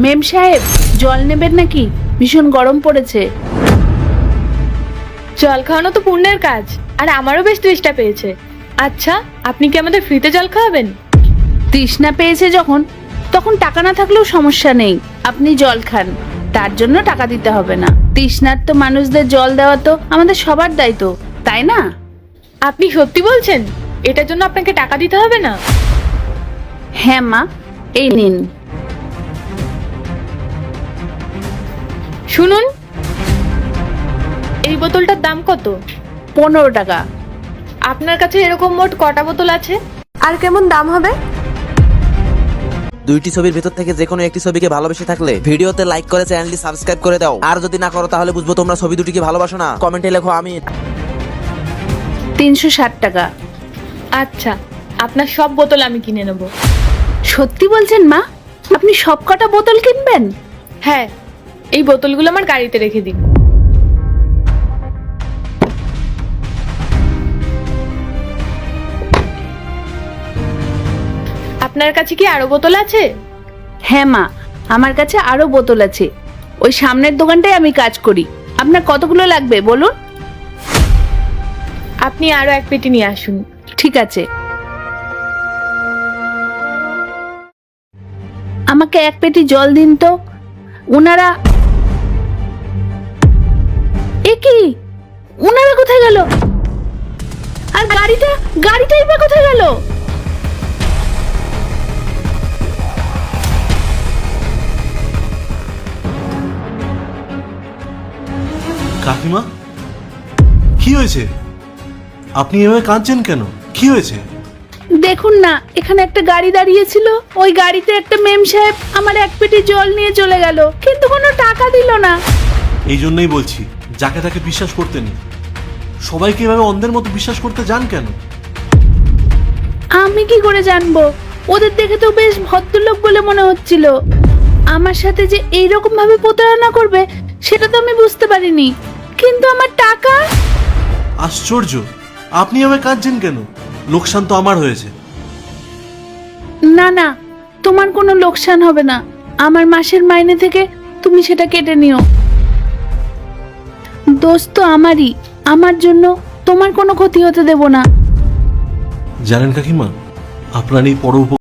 মেম সাহেব, জল নেবেন নাকি? ভীষণ গরম পড়েছে। জল খাওয়ানো তো পুণ্যের কাজ, আর আমারও বেশ তৃষ্ণা পেয়েছে। আচ্ছা, আপনি কি আমাদের ফ্রিতে জল খাওয়াবেন? তৃষ্ণা পেয়েছে যখন, তখন টাকা না থাকলেও সমস্যা নেই। আপনি জল খান, তার জন্য টাকা দিতে হবে না। তৃষ্ণার্ত মানুষদের জল দেওয়া তো আমাদের সবার দায়িত্ব, তাই না? আপনি সত্যি বলছেন? এটার জন্য আপনাকে টাকা দিতে হবে না? হ্যাঁ মা, এই নিন। শুনুন, এই বোতলটার দাম কত? 15 টাকা। আপনার কাছে এরকম মোট কটা বোতল আছে? আর কেমন দাম হবে? দুইটি ছবির ভেতর থেকে যে কোনো একটি ছবিকে ভালোবেসে থাকলে ভিডিওতে লাইক করে চ্যানেলটি সাবস্ক্রাইব করে দাও। আর যদি না করো তাহলে বুঝবো তোমরা ছবি দুটিকে ভালোবাসো না। কমেন্টে লেখো আমি। 360 টাকা। আচ্ছা, আপনার সব বোতল আমি কিনে নেব। সত্যি বলছেন মা? আপনি সব কটা বোতল কিনবেন? হ্যাঁ, এই বোতলগুলো আমার গাড়িতে রেখে দিন। আপনার কাছে কি আরো বোতল আছে? হ্যাঁ মা, আমার কাছে আরো বোতল আছে। ওই সামনের দোকানটায় আমি কাজ করি। আপনার কতগুলো লাগবে বলুন? আপনি আরো এক পেটি নিয়ে আসুন। ঠিক আছে। আমাকে এক পেটি জল দিন তো। ওনারা কি, ওনারা কোথায় গেল? আর গাড়িটাই বা কোথায় গেল? কাকিমা, কি হয়েছে? আপনি এভাবে কাঁদছেন কেন? কি হয়েছে? দেখুন না, এখানে একটা গাড়ি দাঁড়িয়েছিল। ওই গাড়িতে একটা মেম সাহেব আমার এক পেটি জল নিয়ে চলে গেল, কিন্তু কোনো টাকা দিল না। এই জন্যই বলছি, যাকে তাকে বিশ্বাস করতে নেই। সবাইকে এভাবে অন্ধের মতো বিশ্বাস করতে যান কেন? আমি কি করে জানবো? ওদের দেখে তো বেশ ভদ্রলোক বলে মনে হচ্ছিল। আমার সাথে যে এইরকম ভাবে প্রতারণা করবে সেটা তো আমি বুঝতে পারিনি। কিন্তু আমার টাকা? আশ্চর্য, আপনি এভাবে কাঁদছেন কেন? লোকসান তো আমার হয়েছে। না না, তোমার কোনো লোকসান হবে না। আমার মাসের মাইনে থেকে তুমি সেটা কেটে নিও। দোষ তো আমারই। আমার জন্য তোমার কোনো ক্ষতি হতে দেব না। জানেন কাকিমা, আপনার এই পরোপকার